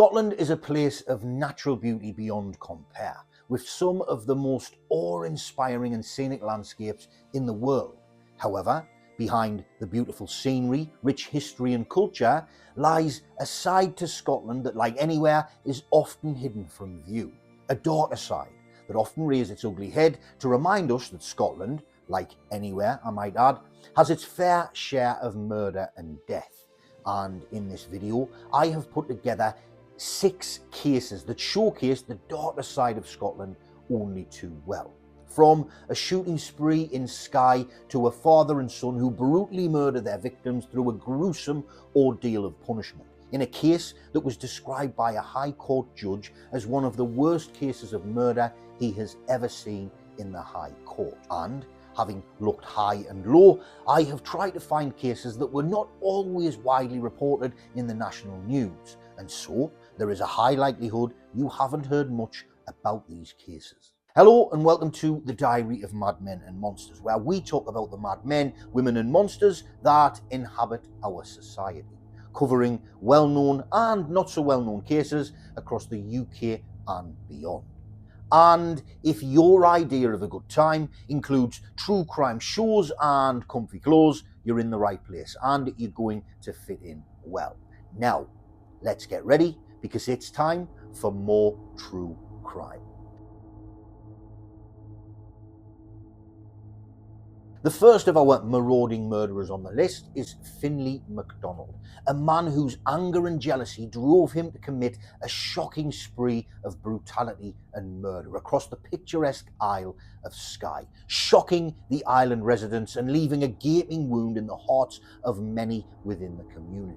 Scotland is a place of natural beauty beyond compare, with some of the most awe-inspiring and scenic landscapes in the world. However, behind the beautiful scenery, rich history and culture lies a side to Scotland that, like anywhere, is often hidden from view. A darker side that often rears its ugly head to remind us that Scotland, like anywhere I might add, has its fair share of murder and death. And in this video, I have put together 6 cases that showcase the darker side of Scotland only too well. From a shooting spree in Skye to a father and son who brutally murder their victims through a gruesome ordeal of punishment, in a case that was described by a High Court judge as one of the worst cases of murder he has ever seen in the High Court. And having looked high and low, I have tried to find cases that were not always widely reported in the national news, and so there is a high likelihood you haven't heard much about these cases. Hello and welcome to the Diary of Madmen and Monsters, where we talk about the mad men, women and monsters that inhabit our society, covering well-known and not so well-known cases across the UK and beyond. And if your idea of a good time includes true crime shows and comfy clothes, you're in the right place and you're going to fit in well. Now, let's get ready because it's time for more true crime. The first of our marauding murderers on the list is Finlay MacDonald, a man whose anger and jealousy drove him to commit a shocking spree of brutality and murder across the picturesque Isle of Skye, shocking the island residents and leaving a gaping wound in the hearts of many within the community.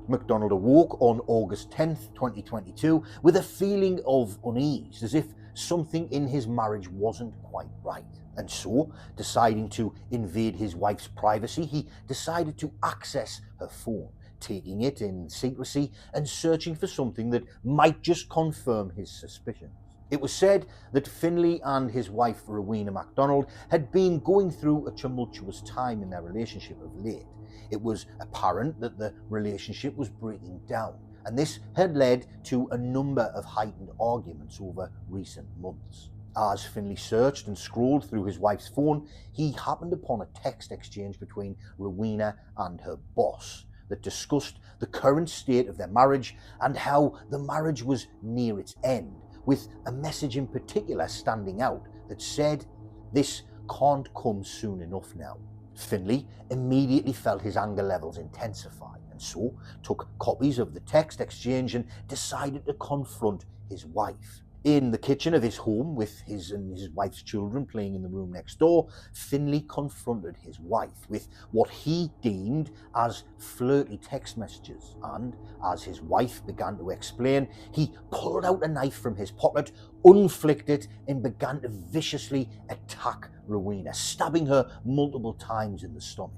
MacDonald awoke on August 10th, 2022 with a feeling of unease, as if something in his marriage wasn't quite right. And so, deciding to invade his wife's privacy, he decided to access her phone, taking it in secrecy and searching for something that might just confirm his suspicions. It was said that Finlay and his wife Rowena MacDonald had been going through a tumultuous time in their relationship of late. It was apparent that the relationship was breaking down, and this had led to a number of heightened arguments over recent months. As Finlay searched and scrolled through his wife's phone, he happened upon a text exchange between Rowena and her boss that discussed the current state of their marriage and how the marriage was near its end, with a message in particular standing out that said, "This can't come soon enough now." Finlay immediately felt his anger levels intensify, and so took copies of the text exchange and decided to confront his wife. In the kitchen of his home, with his and his wife's children playing in the room next door, Finlay confronted his wife with what he deemed as flirty text messages, and as his wife began to explain, he pulled out a knife from his pocket, unflicked it, and began to viciously attack Rowena, stabbing her multiple times in the stomach.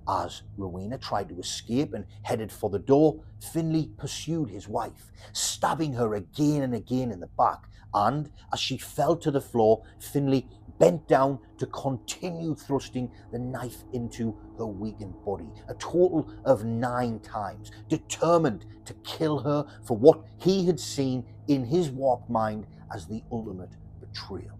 As Rowena tried to escape and headed for the door, Finlay pursued his wife, stabbing her again and again in the back, and as she fell to the floor, Finlay bent down to continue thrusting the knife into her weakened body, a total of 9 times, determined to kill her for what he had seen in his warped mind as the ultimate betrayal.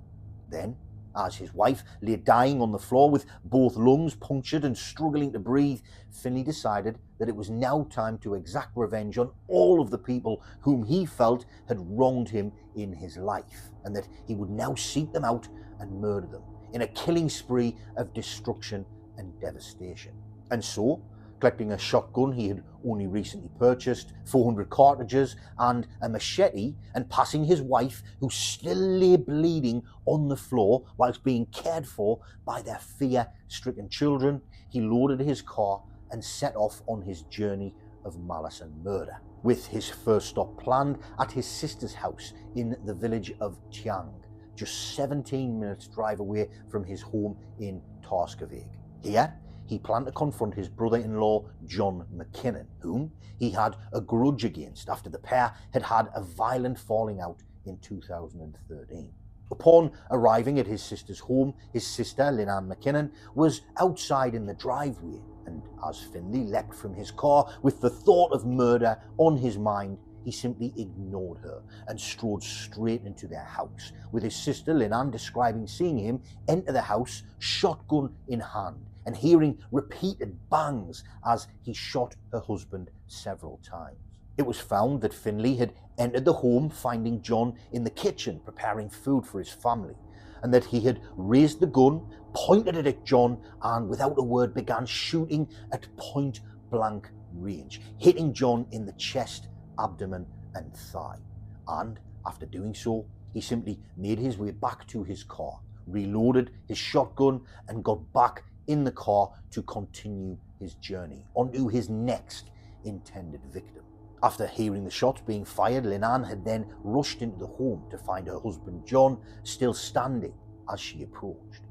Then, as his wife lay dying on the floor with both lungs punctured and struggling to breathe, Finlay decided that it was now time to exact revenge on all of the people whom he felt had wronged him in his life, and that he would now seek them out and murder them in a killing spree of destruction and devastation. And so, collecting a shotgun he had only recently purchased, 400 cartridges and a machete, and passing his wife, who still lay bleeding on the floor whilst being cared for by their fear-stricken children, he loaded his car and set off on his journey of malice and murder, with his first stop planned at his sister's house in the village of Tiang, just 17 minutes drive away from his home in Tarscavig. Here, he planned to confront his brother-in-law, John McKinnon, whom he had a grudge against after the pair had had a violent falling out in 2013. Upon arriving at his sister's home, his sister, Lynanne McKinnon, was outside in the driveway, and as Finlay leapt from his car with the thought of murder on his mind, he simply ignored her and strode straight into their house, with his sister Lynn describing seeing him enter the house shotgun in hand and hearing repeated bangs as he shot her husband several times. It was found that Finley had entered the home finding John in the kitchen preparing food for his family, and that he had raised the gun, pointed it at John, and without a word began shooting at point blank range, hitting John in the chest, abdomen and thigh. And after doing so, he simply made his way back to his car, reloaded his shotgun and got back in the car to continue his journey onto his next intended victim. After hearing the shots being fired, Lynn had then rushed into the home to find her husband John still standing as she approached.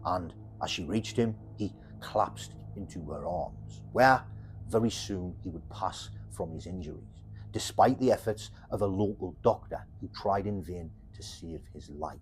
And as she reached him, he collapsed into her arms, where very soon he would pass from his injuries, despite the efforts of a local doctor who tried in vain to save his life.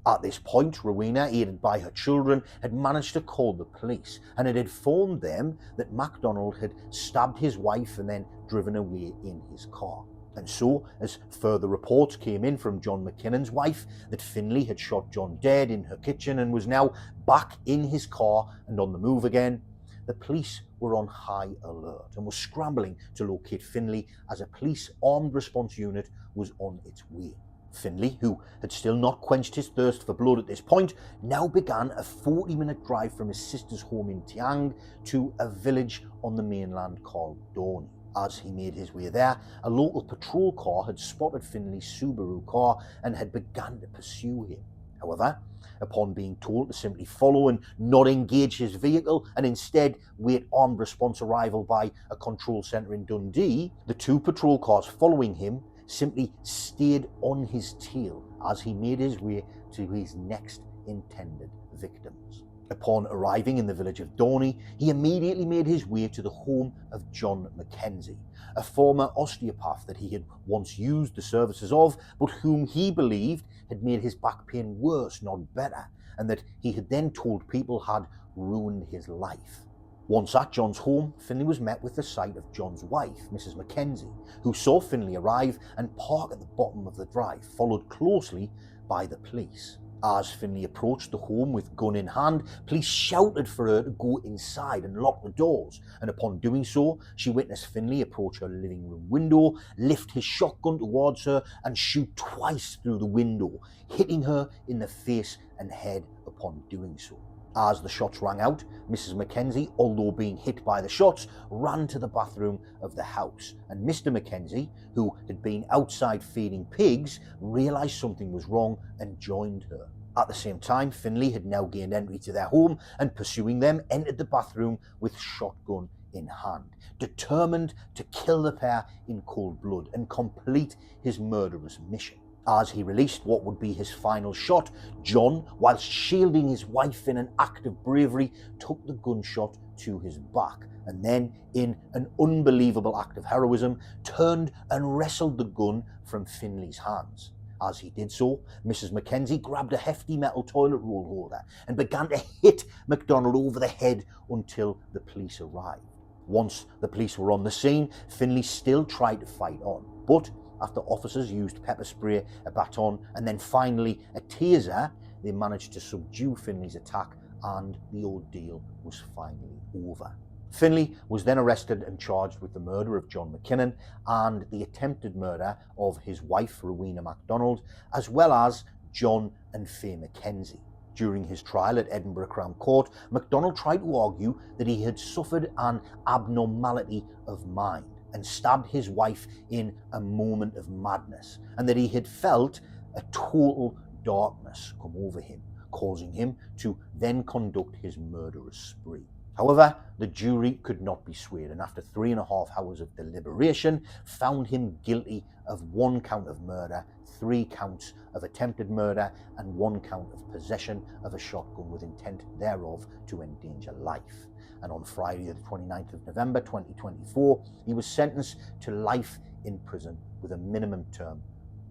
At this point, Rowena, aided by her children, had managed to call the police and had informed them that MacDonald had stabbed his wife and then driven away in his car. And so, as further reports came in from John McKinnon's wife that Finley had shot John dead in her kitchen and was now back in his car and on the move again, the police were on high alert and were scrambling to locate Finley as a police armed response unit was on its way. Finley, who had still not quenched his thirst for blood at this point, now began a 40-minute drive from his sister's home in Tiang to a village on the mainland called Dorney. As he made his way there, a local patrol car had spotted Finley's Subaru car and had begun to pursue him. However, upon being told to simply follow and not engage his vehicle and instead wait armed response arrival by a control centre in Dundee, the two patrol cars following him simply stayed on his tail as he made his way to his next intended victims. Upon arriving in the village of Dorney, he immediately made his way to the home of John Mackenzie, a former osteopath that he had once used the services of, but whom he believed had made his back pain worse, not better, and that he had then told people had ruined his life. Once at John's home, Finley was met with the sight of John's wife, Mrs. Mackenzie, who saw Finley arrive and park at the bottom of the drive, followed closely by the police. As Finley approached the home with gun in hand, police shouted for her to go inside and lock the doors, and upon doing so, she witnessed Finley approach her living room window, lift his shotgun towards her and shoot twice through the window, hitting her in the face and head upon doing so. As the shots rang out, Mrs. Mackenzie, although being hit by the shots, ran to the bathroom of the house, and Mr. Mackenzie, who had been outside feeding pigs, realised something was wrong and joined her. At the same time, Finley had now gained entry to their home and, pursuing them, entered the bathroom with shotgun in hand, determined to kill the pair in cold blood and complete his murderous mission. As he released what would be his final shot, John, whilst shielding his wife in an act of bravery, took the gunshot to his back and then, in an unbelievable act of heroism, turned and wrestled the gun from Finley's hands. As he did so, Mrs. Mackenzie grabbed a hefty metal toilet roll holder and began to hit MacDonald over the head until the police arrived. Once the police were on the scene, Finley still tried to fight on, but after officers used pepper spray, a baton, and then finally a taser, they managed to subdue Finley's attack and the ordeal was finally over. Finley was then arrested and charged with the murder of John McKinnon and the attempted murder of his wife, Rowena MacDonald, as well as John and Faye Mackenzie. During his trial at Edinburgh Crown Court, MacDonald tried to argue that he had suffered an abnormality of mind and stabbed his wife in a moment of madness, and that he had felt a total darkness come over him, causing him to then conduct his murderous spree. However, the jury could not be swayed, and after 3.5 hours of deliberation, found him guilty of 1 count of murder, 3 counts of attempted murder, and 1 count of possession of a shotgun with intent thereof to endanger life. And on Friday the 29th of November 2024, he was sentenced to life in prison with a minimum term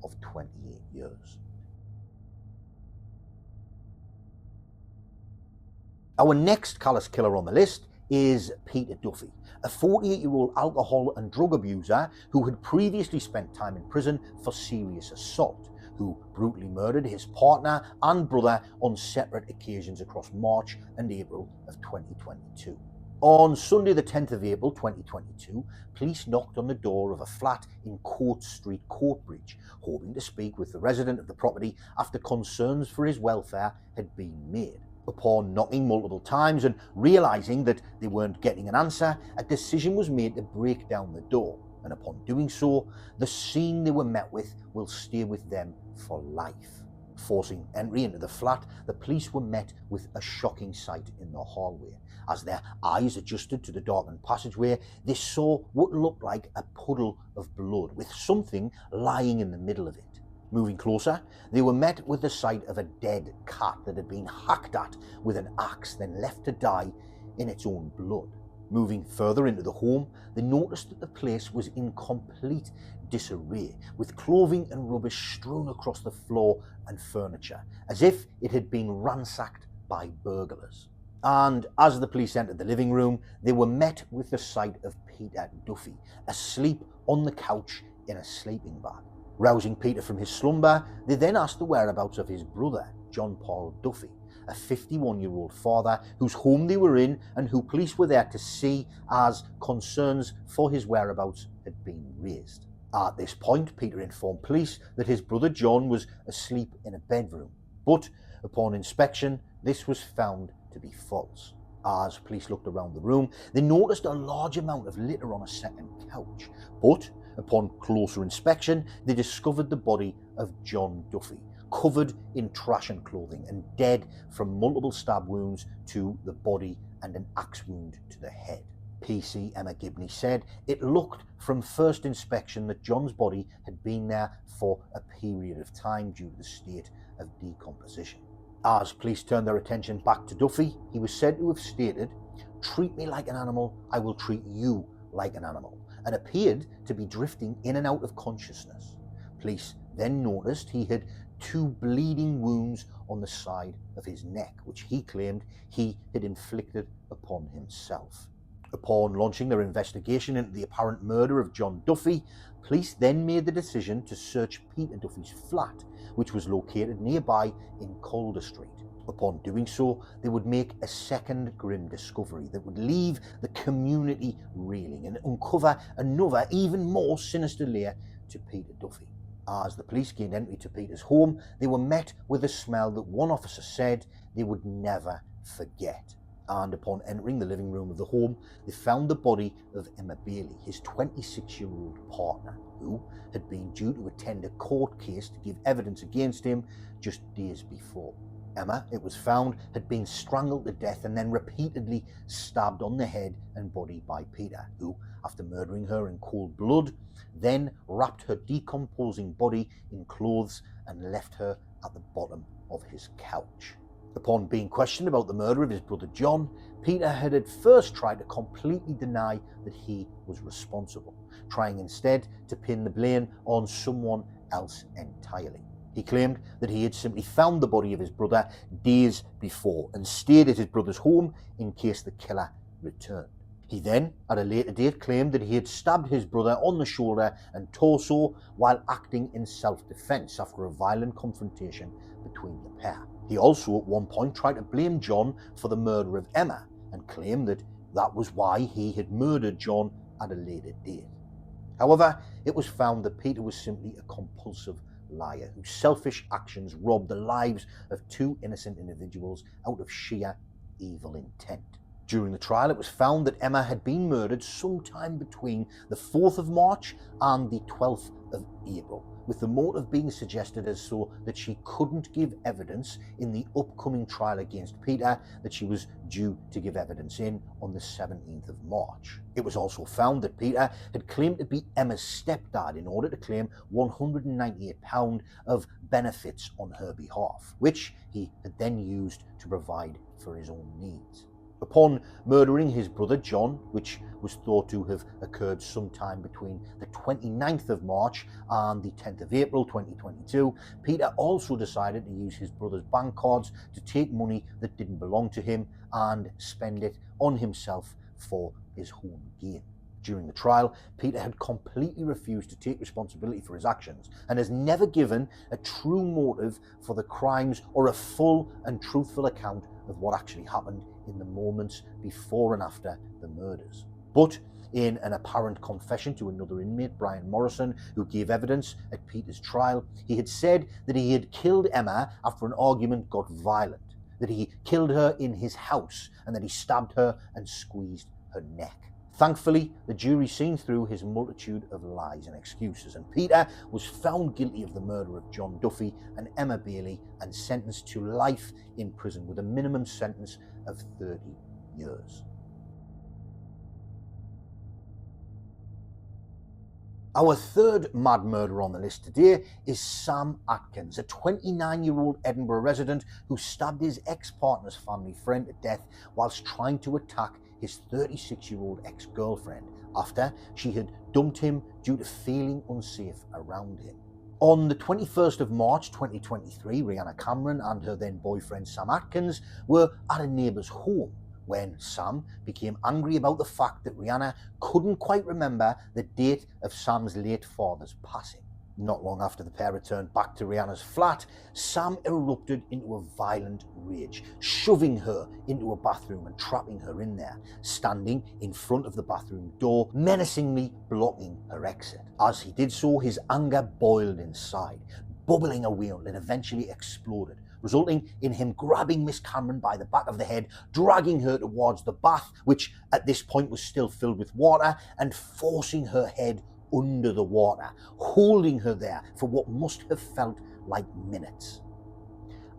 of 28 years. Our next callous killer on the list is Peter Duffy, a 48-year-old alcohol and drug abuser who had previously spent time in prison for serious assault, who brutally murdered his partner and brother on separate occasions across March and April of 2022. On Sunday the 10th of April 2022, police knocked on the door of a flat in Court Street, Courtbridge, hoping to speak with the resident of the property after concerns for his welfare had been made. Upon knocking multiple times and realising that they weren't getting an answer, a decision was made to break down the door, and upon doing so, the scene they were met with will stay with them for life. Forcing entry into the flat, the police were met with a shocking sight in the hallway. As their eyes adjusted to the darkened passageway, they saw what looked like a puddle of blood with something lying in the middle of it. Moving closer, they were met with the sight of a dead cat that had been hacked at with an axe, then left to die in its own blood. Moving further into the home, they noticed that the place was in complete disarray, with clothing and rubbish strewn across the floor and furniture, as if it had been ransacked by burglars. And as the police entered the living room, they were met with the sight of Peter Duffy, asleep on the couch in a sleeping bag. Rousing Peter from his slumber, they then asked the whereabouts of his brother, John Paul Duffy, a 51-year-old father whose home they were in and who police were there to see, as concerns for his whereabouts had been raised. At this point, Peter informed police that his brother John was asleep in a bedroom, but upon inspection, this was found to be false. As police looked around the room, they noticed a large amount of litter on a second couch, but upon closer inspection, they discovered the body of John Duffy, covered in trash and clothing and dead from multiple stab wounds to the body and an axe wound to the head. PC Emma Gibney said it looked from first inspection that John's body had been there for a period of time due to the state of decomposition. As police turned their attention back to Duffy, he was said to have stated, "Treat me like an animal, I will treat you like an animal," and appeared to be drifting in and out of consciousness. Police then noticed he had 2 bleeding wounds on the side of his neck, which he claimed he had inflicted upon himself. Upon launching their investigation into the apparent murder of John Duffy, police then made the decision to search Peter Duffy's flat, which was located nearby in Calder Street. Upon doing so, they would make a second grim discovery that would leave the community reeling and uncover another, even more sinister layer to Peter Duffy. As the police gained entry to Peter's home, they were met with a smell that one officer said they would never forget. And upon entering the living room of the home, they found the body of Emma Bailey, his 26-year-old partner, who had been due to attend a court case to give evidence against him just days before. Emma, it was found, had been strangled to death and then repeatedly stabbed on the head and body by Peter, who, after murdering her in cold blood, then wrapped her decomposing body in clothes and left her at the bottom of his couch. Upon being questioned about the murder of his brother John, Peter had at first tried to completely deny that he was responsible, trying instead to pin the blame on someone else entirely. He claimed that he had simply found the body of his brother days before and stayed at his brother's home in case the killer returned. He then, at a later date, claimed that he had stabbed his brother on the shoulder and torso while acting in self-defense after a violent confrontation between the pair. He also at one point tried to blame John for the murder of Emma and claimed that that was why he had murdered John at a later date. However, it was found that Peter was simply a compulsive liar whose selfish actions robbed the lives of 2 innocent individuals out of sheer evil intent. During the trial, it was found that Emma had been murdered sometime between the 4th of March and the 12th of April, with the motive being suggested as so that she couldn't give evidence in the upcoming trial against Peter that she was due to give evidence in on the 17th of March. It was also found that Peter had claimed to be Emma's stepdad in order to claim £198 of benefits on her behalf, which he had then used to provide for his own needs. Upon murdering his brother John, which was thought to have occurred sometime between the 29th of March and the 10th of April 2022, Peter also decided to use his brother's bank cards to take money that didn't belong to him and spend it on himself for his own gain. During the trial, Peter had completely refused to take responsibility for his actions and has never given a true motive for the crimes or a full and truthful account of what actually happened in the moments before and after the murders. But in an apparent confession to another inmate, Brian Morrison, who gave evidence at Peter's trial, he had said that he had killed Emma after an argument got violent, that he killed her in his house, and that he stabbed her and squeezed her neck. Thankfully, the jury seen through his multitude of lies and excuses, and Peter was found guilty of the murder of John Duffy and Emma Bailey and sentenced to life in prison with a minimum sentence of 30 years. Our third mad murderer on the list today is Sam Atkins, a 29-year-old Edinburgh resident who stabbed his ex-partner's family friend to death whilst trying to attack his 36-year-old ex-girlfriend after she had dumped him due to feeling unsafe around him. On the 21st of March 2023, Rihanna Cameron and her then boyfriend Sam Atkins were at a neighbour's home when Sam became angry about the fact that Rihanna couldn't quite remember the date of Sam's late father's passing. Not long after the pair returned back to Rihanna's flat, Sam erupted into a violent rage, shoving her into a bathroom and trapping her in there, standing in front of the bathroom door, menacingly blocking her exit. As he did so, his anger boiled inside, bubbling away until it eventually exploded, resulting in him grabbing Miss Cameron by the back of the head, dragging her towards the bath, which at this point was still filled with water, and forcing her head under the water, holding her there for what must have felt like minutes.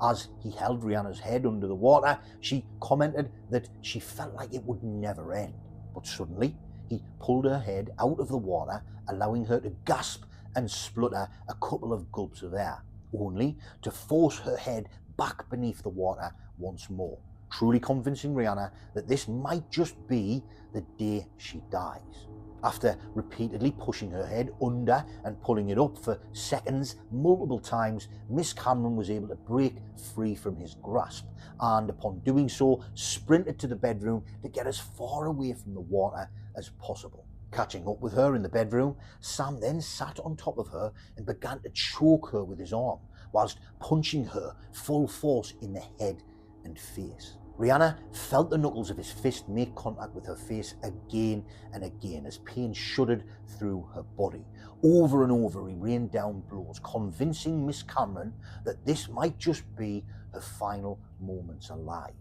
As he held Rihanna's head under the water, she commented that she felt like it would never end. But suddenly, he pulled her head out of the water, allowing her to gasp and splutter a couple of gulps of air, only to force her head back beneath the water once more, truly convincing Rihanna that this might just be the day she dies. After repeatedly pushing her head under and pulling it up for seconds multiple times, Miss Cameron was able to break free from his grasp and, upon doing so, sprinted to the bedroom to get as far away from the water as possible. Catching up with her in the bedroom, Sam then sat on top of her and began to choke her with his arm, whilst punching her full force in the head and face. Rihanna felt the knuckles of his fist make contact with her face again and again as pain shuddered through her body. Over and over he rained down blows, convincing Miss Cameron that this might just be her final moments alive.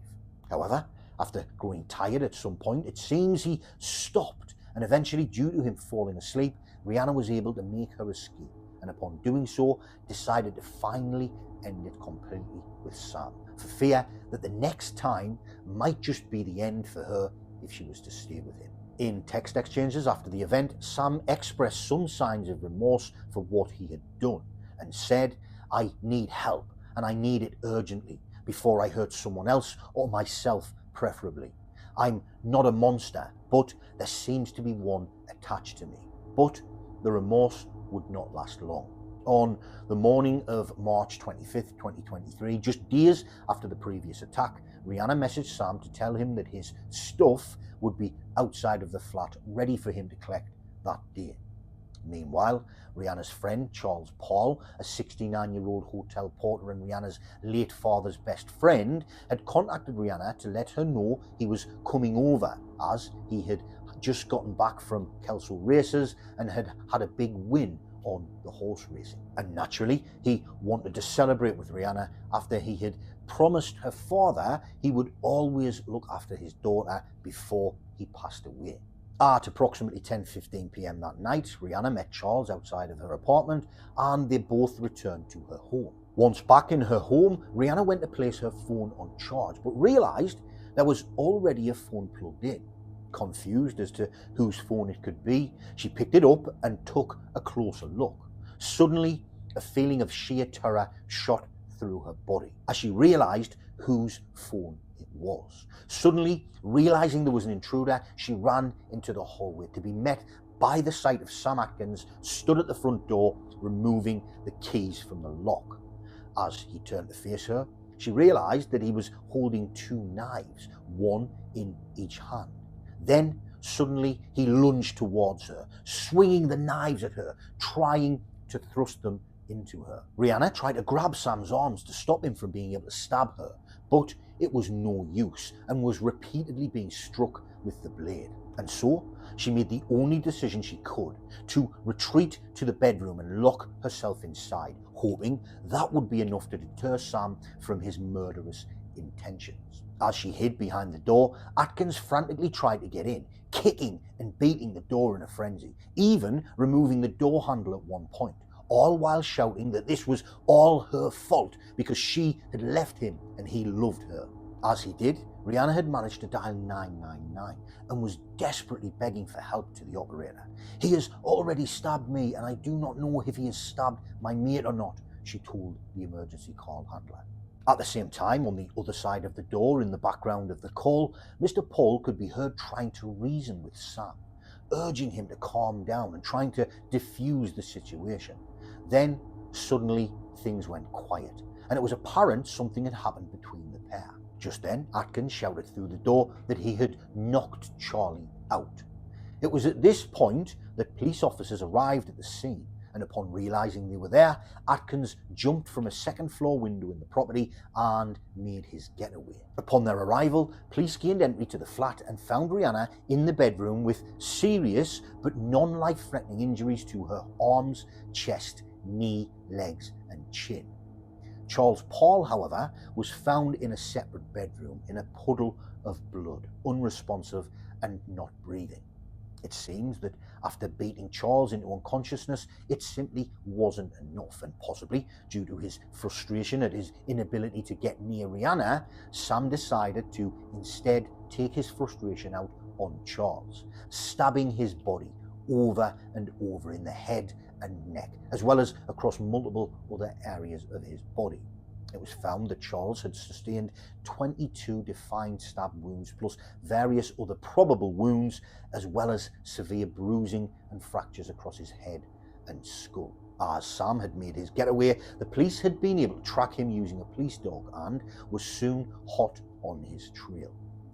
However, after growing tired at some point, it seems he stopped, and eventually, due to him falling asleep, Rihanna was able to make her escape, and upon doing so, decided to finally end it completely with Sam, for fear that the next time might just be the end for her if she was to stay with him. In text exchanges after the event, Sam expressed some signs of remorse for what he had done and said, "I need help, and I need it urgently, before I hurt someone else or myself preferably. I'm not a monster, but there seems to be one attached to me." But the remorse would not last long. On the morning of March 25th, 2023, just days after the previous attack, Rihanna messaged Sam to tell him that his stuff would be outside of the flat, ready for him to collect that day. Meanwhile, Rihanna's friend, Charles Paul, a 69-year-old hotel porter and Rihanna's late father's best friend, had contacted Rihanna to let her know he was coming over, as he had just gotten back from Kelso races and had had a big win on the horse racing. And naturally, he wanted to celebrate with Rihanna after he had promised her father he would always look after his daughter before he passed away. At approximately 10:15 p.m. that night, Rihanna met Charles outside of her apartment and they both returned to her home. Once back in her home, Rihanna went to place her phone on charge, but realised there was already a phone plugged in. Confused as to whose phone it could be, she picked it up and took a closer look. Suddenly, a feeling of sheer terror shot through her body as she realised whose phone it was. Suddenly, realizing there was an intruder, she ran into the hallway to be met by the sight of Sam Atkins stood at the front door, removing the keys from the lock. As he turned to face her, she realized that he was holding two knives, one in each hand. Then, suddenly, he lunged towards her, swinging the knives at her, trying to thrust them into her. Rihanna tried to grab Sam's arms to stop him from being able to stab her, but it was no use and was repeatedly being struck with the blade. And so, she made the only decision she could, to retreat to the bedroom and lock herself inside, hoping that would be enough to deter Sam from his murderous intentions. As she hid behind the door, Atkins frantically tried to get in, kicking and beating the door in a frenzy, even removing the door handle at one point, all while shouting that this was all her fault because she had left him and he loved her. As he did, Rihanna had managed to dial 999 and was desperately begging for help to the operator. "He has already stabbed me and I do not know if he has stabbed my mate or not," she told the emergency call handler. At the same time, on the other side of the door in the background of the call, Mr. Paul could be heard trying to reason with Sam, urging him to calm down and trying to diffuse the situation. Then, suddenly, things went quiet, and it was apparent something had happened between the pair. Just then, Atkins shouted through the door that he had knocked Charlie out. It was at this point that police officers arrived at the scene, and upon realizing they were there, Atkins jumped from a second-floor window in the property and made his getaway. Upon their arrival, police gained entry to the flat and found Rihanna in the bedroom with serious but non-life-threatening injuries to her arms, chest, knee, legs, and chin. Charles Paul, however, was found in a separate bedroom in a puddle of blood, unresponsive and not breathing. It seems that after beating Charles into unconsciousness, it simply wasn't enough, and possibly due to his frustration at his inability to get near Rihanna, Sam decided to instead take his frustration out on Charles, stabbing his body over and over in the head and neck, as well as across multiple other areas of his body. It was found that Charles had sustained 22 defined stab wounds plus various other probable wounds, as well as severe bruising and fractures across his head and skull. As Sam had made his getaway, the police had been able to track him using a police dog and was soon hot on his trail,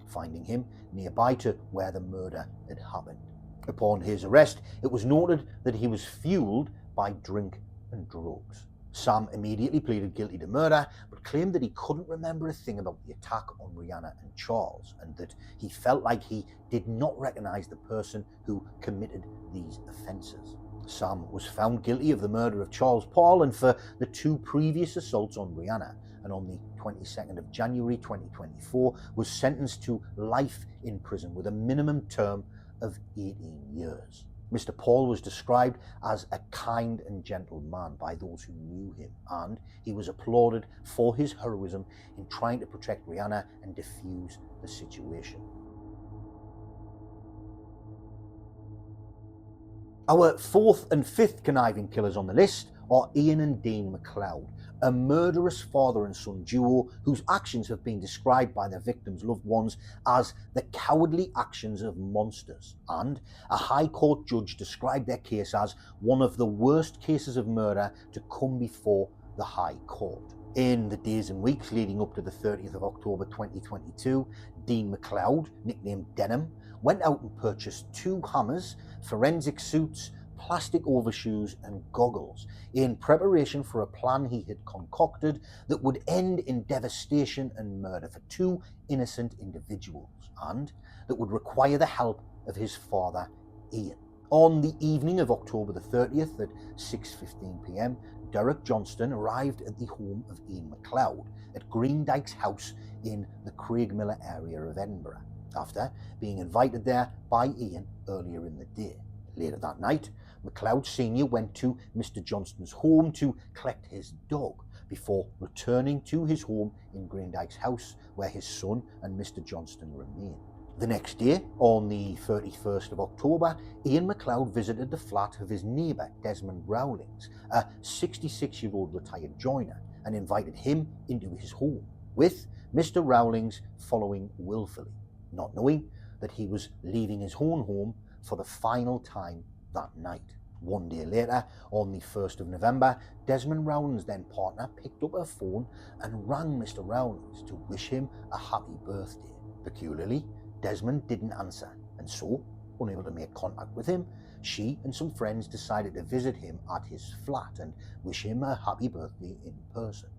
finding him nearby to where the murder had happened. Upon his arrest, it was noted that he was fueled by drink and drugs. Sam immediately pleaded guilty to murder, but claimed that he couldn't remember a thing about the attack on Rihanna and Charles, and that he felt like he did not recognize the person who committed these offenses. Sam was found guilty of the murder of Charles Paul and for the two previous assaults on Rihanna, and on the 22nd of January 2024 was sentenced to life in prison with a minimum term of 18 years. Mr. Paul was described as a kind and gentle man by those who knew him, and he was applauded for his heroism in trying to protect Rihanna and defuse the situation. Our fourth and fifth conniving killers on the list are Ian and Dean McLeod, a murderous father and son duo whose actions have been described by their victims' loved ones as the cowardly actions of monsters, and a High Court judge described their case as one of the worst cases of murder to come before the High Court. In the days and weeks leading up to the 30th of October 2022, Dean McLeod, nicknamed Denim, went out and purchased 2 hammers, forensic suits, plastic overshoes and goggles in preparation for a plan he had concocted that would end in devastation and murder for 2 innocent individuals, and that would require the help of his father, Ian. On the evening of October the 30th at 6:15 p.m, Derek Johnston arrived at the home of Ian McLeod at Greendyke's house in the Craigmillar area of Edinburgh, after being invited there by Ian earlier in the day. Later that night, McLeod Sr. went to Mr. Johnston's home to collect his dog before returning to his home in Greendyke's house, where his son and Mr. Johnston remained. The next day, on the 31st of October, Ian McLeod visited the flat of his neighbour Desmond Rowlings, a 66-year-old retired joiner, and invited him into his home. with Mr. Rowling's following willfully, not knowing that he was leaving his own home for the final time that night. One day later, on the 1st of November, Desmond Rowling's then partner picked up her phone and rang Mr. Rowling's to wish him a happy birthday. Peculiarly, Desmond didn't answer, and so, unable to make contact with him, she and some friends decided to visit him at his flat and wish him a happy birthday in person.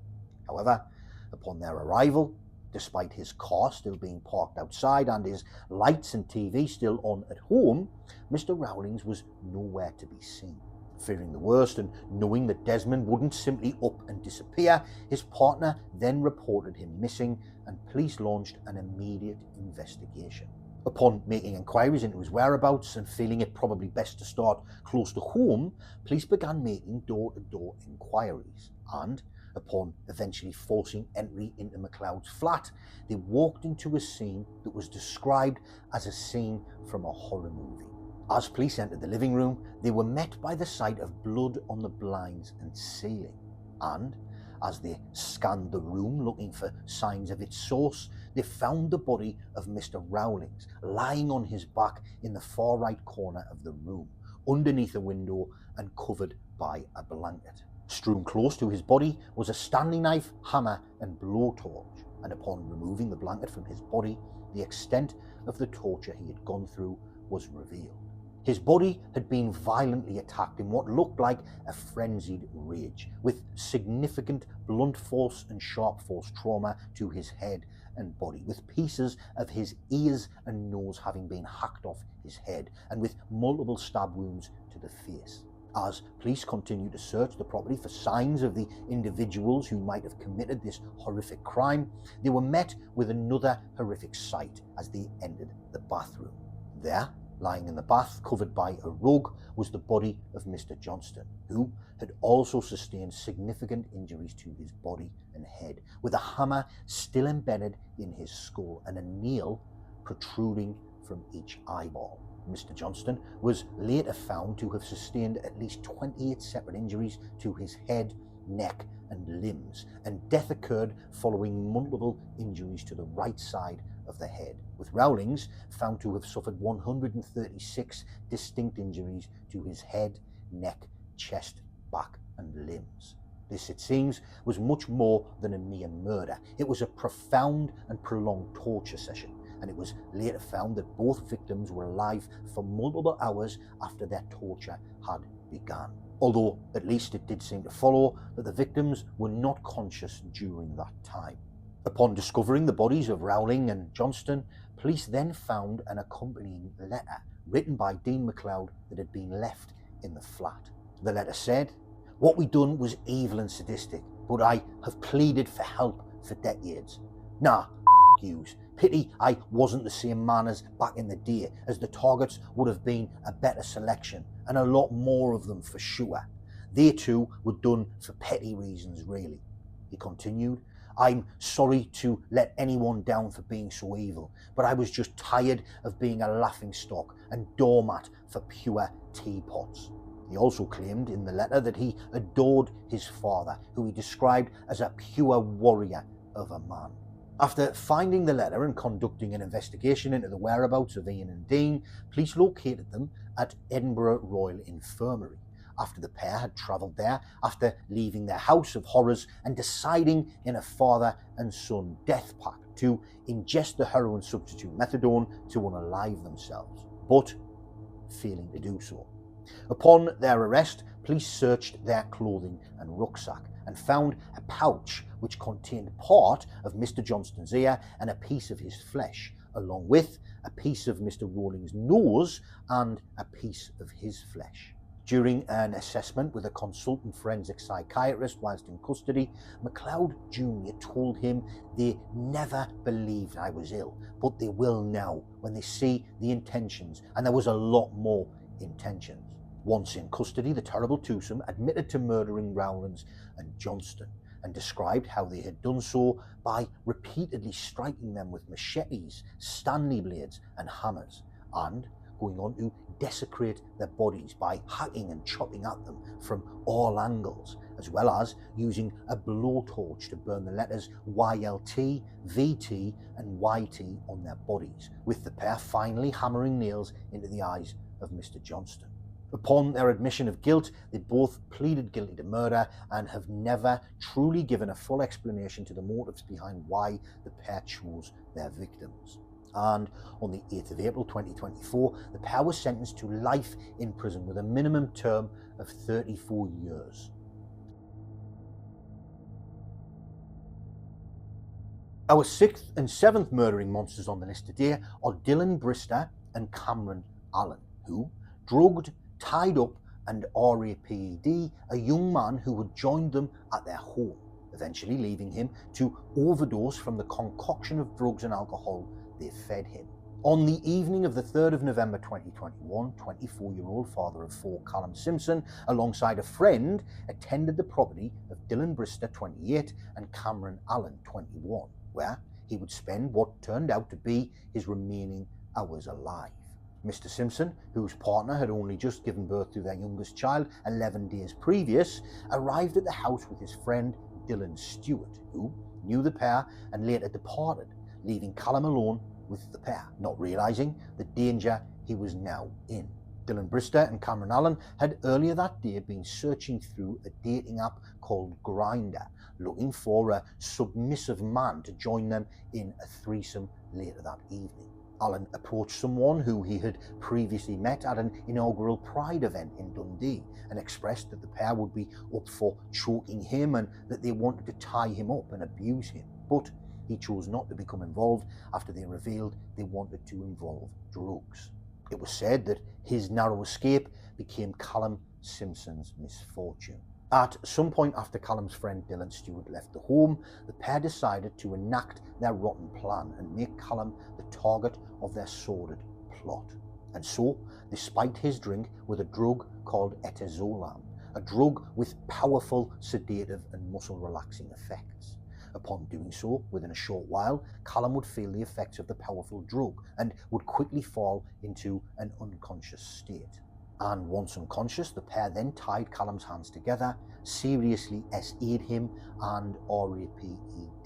However, upon their arrival, despite his car still being parked outside and his lights and TV still on at home, Mr. Rowling's was nowhere to be seen. Fearing the worst and knowing that Desmond wouldn't simply up and disappear, his partner then reported him missing and police launched an immediate investigation. Upon making inquiries into his whereabouts and feeling it probably best to start close to home, police began making door-to-door inquiries and, upon eventually forcing entry into MacLeod's flat, they walked into a scene that was described as a scene from a horror movie. As police entered the living room, they were met by the sight of blood on the blinds and ceiling, and as they scanned the room looking for signs of its source, they found the body of Mr. Rowling's lying on his back in the far right corner of the room, underneath a window and covered by a blanket. Strewn close to his body was a Stanley knife, hammer and blowtorch, and upon removing the blanket from his body, the extent of the torture he had gone through was revealed. His body had been violently attacked in what looked like a frenzied rage, with significant blunt force and sharp force trauma to his head and body, with pieces of his ears and nose having been hacked off his head, and with multiple stab wounds to the face. As police continued to search the property for signs of the individuals who might have committed this horrific crime, they were met with another horrific sight as they entered the bathroom. There, lying in the bath, covered by a rug, was the body of Mr. Johnston, who had also sustained significant injuries to his body and head, with a hammer still embedded in his skull and a nail protruding from each eyeball. Mr. Johnston was later found to have sustained at least 28 separate injuries to his head, neck and limbs, and death occurred following multiple injuries to the right side of the head, with Rowling's found to have suffered 136 distinct injuries to his head, neck, chest, back and limbs. This, it seems, was much more than a mere murder. It was a profound and prolonged torture session, and it was later found that both victims were alive for multiple hours after their torture had begun. Although at least it did seem to follow that the victims were not conscious during that time. Upon discovering the bodies of Rowling and Johnston, police then found an accompanying letter written by Dean MacLeod that had been left in the flat. The letter said, "What we done was evil and sadistic, but I have pleaded for help for decades. Nah, yous. Pity I wasn't the same man as back in the day, as the targets would have been a better selection, and a lot more of them for sure. They too were done for petty reasons, really." He continued, "I'm sorry to let anyone down for being so evil, but I was just tired of being a laughingstock and doormat for pure teapots." He also claimed in the letter that he adored his father, who he described as a pure warrior of a man. After finding the letter and conducting an investigation into the whereabouts of Ian and Dean, police located them at Edinburgh Royal Infirmary. After the pair had travelled there, after leaving their house of horrors and deciding in a father and son death pact to ingest the heroin substitute methadone to unalive themselves, but failing to do so. Upon their arrest, police searched their clothing and rucksack and found a pouch which contained part of Mr. Johnston's ear and a piece of his flesh, along with a piece of Mr. Rowling's nose and a piece of his flesh. During an assessment with a consultant forensic psychiatrist whilst in custody, MacLeod Jr. told him they never believed I was ill, but they will now when they see the intentions, and there was a lot more intentions. Once in custody, the terrible twosome admitted to murdering Rowlands and Johnston and described how they had done so by repeatedly striking them with machetes, Stanley blades and hammers, and going on to desecrate their bodies by hacking and chopping at them from all angles, as well as using a blowtorch to burn the letters YLT, VT and YT on their bodies, with the pair finally hammering nails into the eyes of Mr. Johnston. Upon their admission of guilt, they both pleaded guilty to murder and have never truly given a full explanation to the motives behind why the pair chose their victims. And on the 8th of April 2024, the pair was sentenced to life in prison with a minimum term of 34 years. Our 6th and 7th murdering monsters on the list today are Dylan Brister and Cameron Allen, who drugged, tied up and raped a young man who had joined them at their home, eventually leaving him to overdose from the concoction of drugs and alcohol they fed him. On the evening of the 3rd of November 2021, 24-year-old father of 4 Callum Simpson, alongside a friend, attended the property of Dylan Brister, 28, and Cameron Allen, 21, where he would spend what turned out to be his remaining hours alive. Mr. Simpson, whose partner had only just given birth to their youngest child 11 days previous, arrived at the house with his friend Dylan Stewart, who knew the pair and later departed, leaving Callum alone with the pair, not realising the danger he was now in. Dylan Brister and Cameron Allen had earlier that day been searching through a dating app called Grindr, looking for a submissive man to join them in a threesome later that evening. Allen approached someone who he had previously met at an inaugural Pride event in Dundee and expressed that the pair would be up for choking him and that they wanted to tie him up and abuse him. But he chose not to become involved after they revealed they wanted to involve drugs. It was said that his narrow escape became Callum Simpson's misfortune. At some point after Callum's friend Dylan Stewart left the home, the pair decided to enact their rotten plan and make Callum the target of their sordid plot. And so, despite his drink with a drug called Elysium, a drug with powerful sedative and muscle relaxing effects. Upon doing so, within a short while, Callum would feel the effects of the powerful drug and would quickly fall into an unconscious state. And once unconscious, the pair then tied Callum's hands together, seriously SA'd him and raped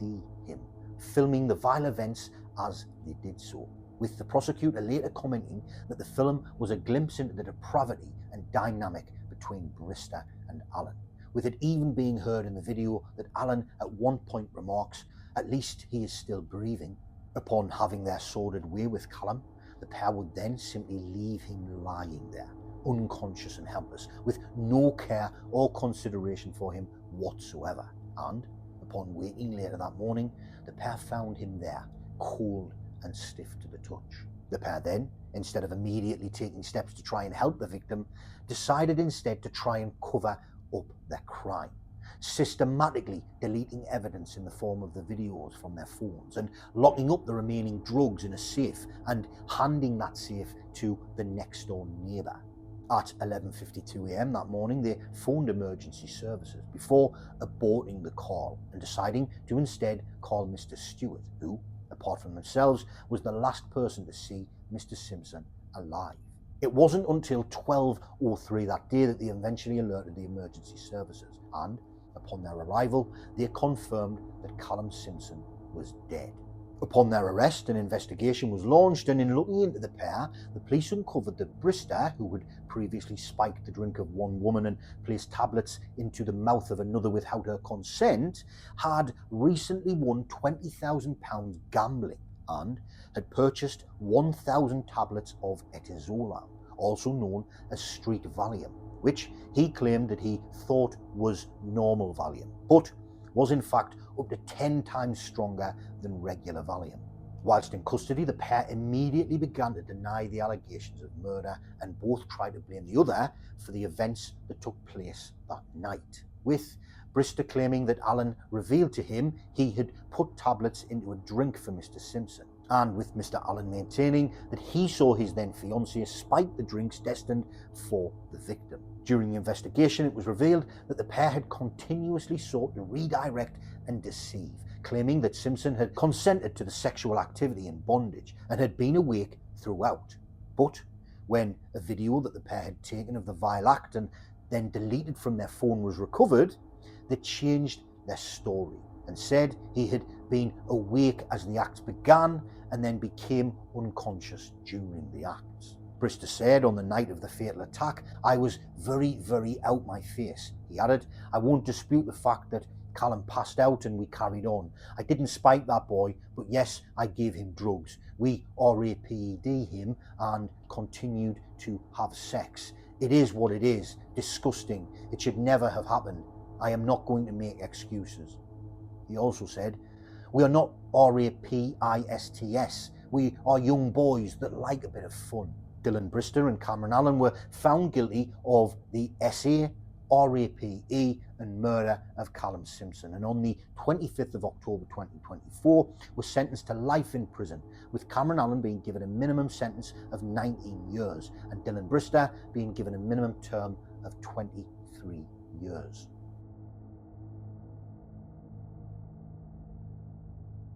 him, filming the vile events as they did so, with the prosecutor later commenting that the film was a glimpse into the depravity and dynamic between Brister and Allen, with it even being heard in the video that Allen at one point remarks, "At least he is still breathing." Upon having their sordid way with Callum, the pair would then simply leave him lying there, unconscious and helpless, with no care or consideration for him whatsoever. And upon waking later that morning, the pair found him there, cold and stiff to the touch. The pair then, instead of immediately taking steps to try and help the victim, decided instead to try and cover up their crime, systematically deleting evidence in the form of the videos from their phones and locking up the remaining drugs in a safe and handing that safe to the next door neighbour. At 11:52 a.m. that morning, they phoned emergency services before aborting the call and deciding to instead call Mr. Stewart, who, apart from themselves, was the last person to see Mr. Simpson alive. It wasn't until 12:03 that day that they eventually alerted the emergency services, and upon their arrival, they confirmed that Callum Simpson was dead. Upon their arrest, an investigation was launched, and in looking into the pair, the police uncovered that Brister, who had previously spiked the drink of one woman and placed tablets into the mouth of another without her consent, had recently won £20,000 gambling and had purchased 1,000 tablets of Elysium, also known as street Valium, which he claimed that he thought was normal Valium, but was in fact up to 10 times stronger than regular Valium. Whilst in custody, the pair immediately began to deny the allegations of murder and both tried to blame the other for the events that took place that night, with Brister claiming that Allen revealed to him he had put tablets into a drink for Mr. Simpson, and with Mr. Allen maintaining that he saw his then fiancée spike the drinks destined for the victim. During the investigation, it was revealed that the pair had continuously sought to redirect and deceive, claiming that Simpson had consented to the sexual activity in bondage and had been awake throughout. But when a video that the pair had taken of the vile act and then deleted from their phone was recovered, They changed their story and said he had been awake as the acts began and then became unconscious during the acts. Brister said on the night of the fatal attack, "I was very, very out my face." He added, "I won't dispute the fact that Callum passed out and we carried on. I didn't spike that boy, but yes, I gave him drugs. We raped him and continued to have sex. It is what it is. Disgusting. It should never have happened. I am not going to make excuses." He also said, "We are not rapists. We are young boys that like a bit of fun." Dylan Brister and Cameron Allen were found guilty of the SA, RAPE and murder of Callum Simpson, and on the 25th of October 2024 was sentenced to life in prison, with Cameron Allen being given a minimum sentence of 19 years and Dylan Brister being given a minimum term of 23 years.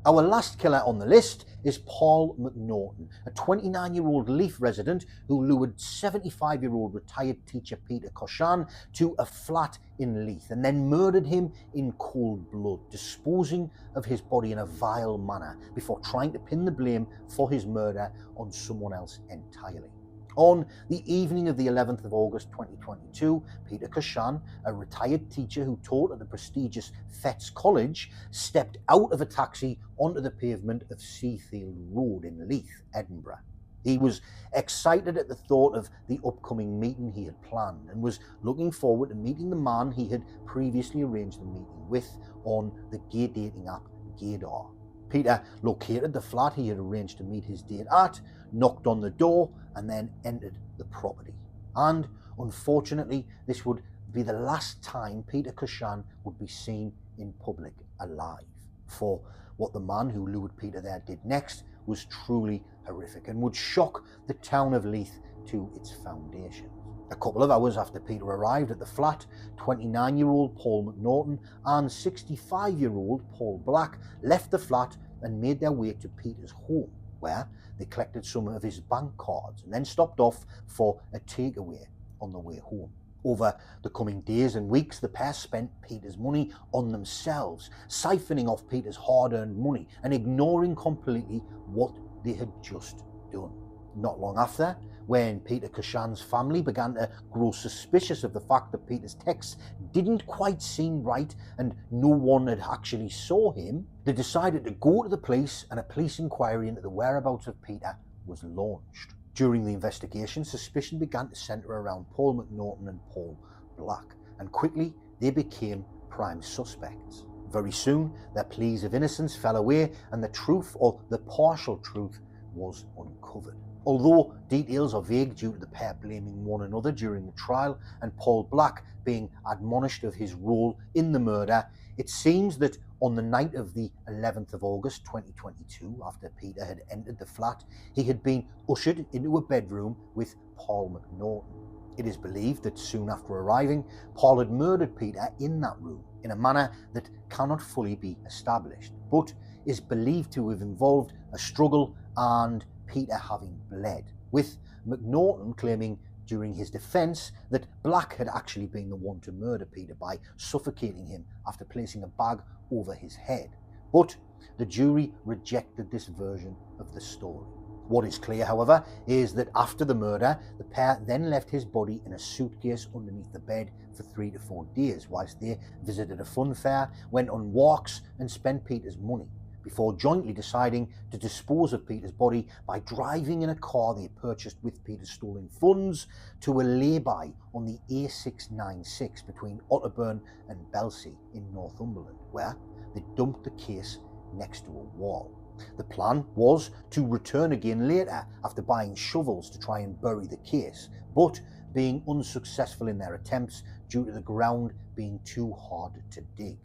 Our last killer on the list is Paul McNaughton, a 29-year-old Leith resident who lured 75-year-old retired teacher Peter Cochan to a flat in Leith and then murdered him in cold blood, disposing of his body in a vile manner before trying to pin the blame for his murder on someone else entirely. On the evening of the 11th of August 2022, Peter Cochan, a retired teacher who taught at the prestigious Fettes College, stepped out of a taxi onto the pavement of Seafield Road in Leith, Edinburgh. He was excited at the thought of the upcoming meeting he had planned and was looking forward to meeting the man he had previously arranged the meeting with on the gay dating app Gaydar. Peter located the flat he had arranged to meet his date at, knocked on the door, and then entered the property. And unfortunately, this would be the last time Peter Cochan would be seen in public alive. For what the man who lured Peter there did next was truly horrific and would shock the town of Leith to its foundations. A couple of hours after Peter arrived at the flat, 29-year-old Paul McNaughton and 65-year-old Paul Black left the flat and made their way to Peter's home, where they collected some of his bank cards and then stopped off for a takeaway on the way home. Over the coming days and weeks, the pair spent Peter's money on themselves, siphoning off Peter's hard-earned money and ignoring completely what they had just done. Not long after, when Peter Cochan's family began to grow suspicious of the fact that Peter's texts didn't quite seem right and no one had actually saw him, they decided to go to the police, and a police inquiry into the whereabouts of Peter was launched. During the investigation, suspicion began to centre around Paul McNaughton and Paul Black, and quickly they became prime suspects. Very soon, their pleas of innocence fell away and the truth, or the partial truth, was uncovered. Although details are vague due to the pair blaming one another during the trial and Paul Black being admonished of his role in the murder, it seems that on the night of the 11th of August 2022, after Peter had entered the flat, he had been ushered into a bedroom with Paul McNaughton. It is believed that soon after arriving, Paul had murdered Peter in that room in a manner that cannot fully be established, but is believed to have involved a struggle and Peter having bled, with McNaughton claiming during his defence that Black had actually been the one to murder Peter by suffocating him after placing a bag over his head. But the jury rejected this version of the story. What is clear, however, is that after the murder, the pair then left his body in a suitcase underneath the bed for 3 to 4 days, whilst they visited a fun fair, went on walks and spent Peter's money, before jointly deciding to dispose of Peter's body by driving in a car they purchased with Peter's stolen funds to a lay-by on the A696 between Otterburn and Belsey in Northumberland, where they dumped the case next to a wall. The plan was to return again later after buying shovels to try and bury the case, but being unsuccessful in their attempts due to the ground being too hard to dig.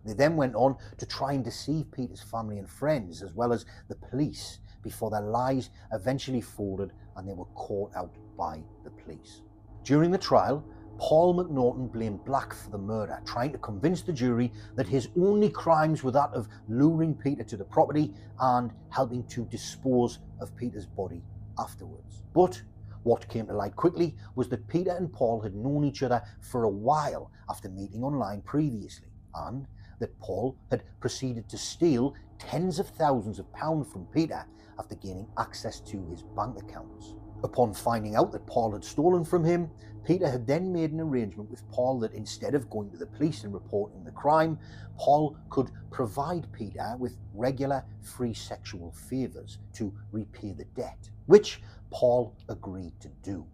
They then went on to try and deceive Peter's family and friends, as well as the police, before their lies eventually folded and they were caught out by the police. During the trial, Paul McNaughton blamed Black for the murder, trying to convince the jury that his only crimes were that of luring Peter to the property and helping to dispose of Peter's body afterwards. But What came to light quickly was that Peter and Paul had known each other for a while after meeting online previously, and that Paul had proceeded to steal tens of thousands of pounds from Peter after gaining access to his bank accounts. Upon finding out that Paul had stolen from him, Peter had then made an arrangement with Paul that instead of going to the police and reporting the crime, Paul could provide Peter with regular free sexual favours to repay the debt, which Paul agreed to do.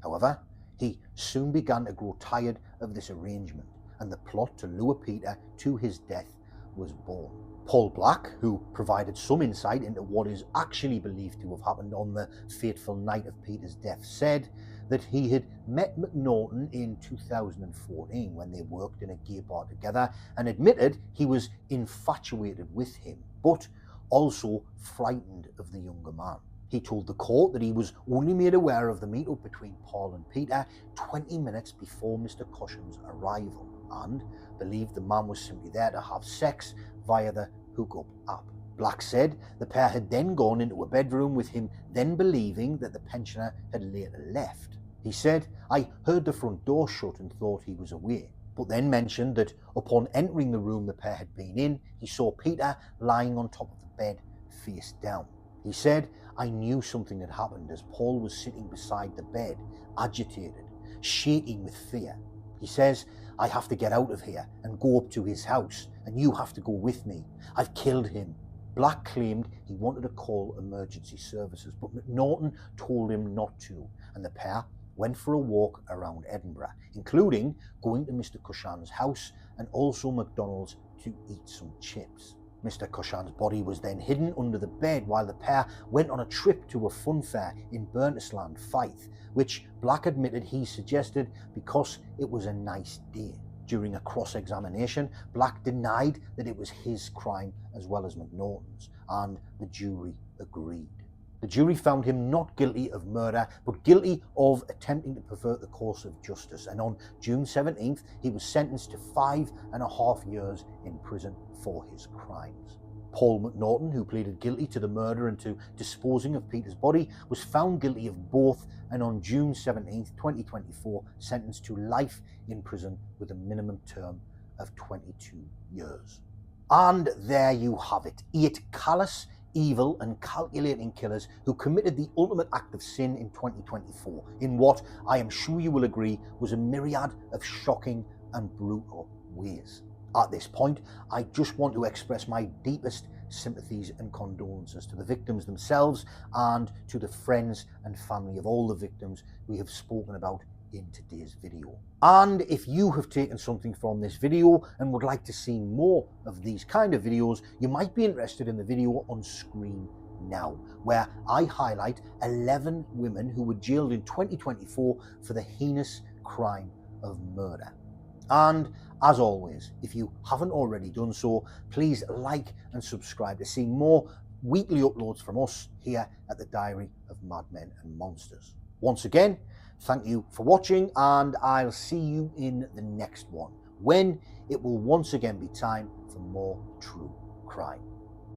However, he soon began to grow tired of this arrangement, and the plot to lure Peter to his death was born. Paul Black, who provided some insight into what is actually believed to have happened on the fateful night of Peter's death, said that he had met McNaughton in 2014 when they worked in a gay bar together, and admitted he was infatuated with him, but also frightened of the younger man. He told the court that he was only made aware of the meet-up between Paul and Peter 20 minutes before Mr. Cushion's arrival, and believed the man was simply there to have sex via the hookup app. Black said the pair had then gone into a bedroom, with him then believing that the pensioner had later left. He said, "I heard the front door shut and thought he was away," but then mentioned that upon entering the room the pair had been in, he saw Peter lying on top of the bed face down. He said, "I knew something had happened as Paul was sitting beside the bed, agitated, shaking with fear." He says, "I have to get out of here and go up to his house, and you have to go with me. I've killed him." Black claimed he wanted to call emergency services, but McNaughton told him not to, and the pair went for a walk around Edinburgh, including going to Mr. Cushion's house and also McDonald's to eat some chips. Mr. Cushion's body was then hidden under the bed while the pair went on a trip to a fun fair in Burntisland, Fife, which Black admitted he suggested because it was a nice day. During a cross-examination, Black denied that it was his crime as well as McNaughton's, and the jury agreed. The jury found him not guilty of murder, but guilty of attempting to pervert the course of justice, and on June 17th, he was sentenced to 5.5 years in prison for his crimes. Paul McNaughton, who pleaded guilty to the murder and to disposing of Peter's body, was found guilty of both, and on June 17th, 2024, sentenced to life in prison with a minimum term of 22 years. And there you have it, 8 callous, evil and calculating killers who committed the ultimate act of sin in 2024, in what I am sure you will agree was a myriad of shocking and brutal ways. At this point, I just want to express my deepest sympathies and condolences to the victims themselves and to the friends and family of all the victims we have spoken about in today's video. And if you have taken something from this video and would like to see more of these kind of videos, you might be interested in the video on screen now, where I highlight 11 women who were jailed in 2024 for the heinous crime of murder. And as always, if you haven't already done so, please like and subscribe to see more weekly uploads from us here at the Diary of Madmen and Monsters. Once again, thank you for watching, and I'll see you in the next one, when it will once again be time for more true crime.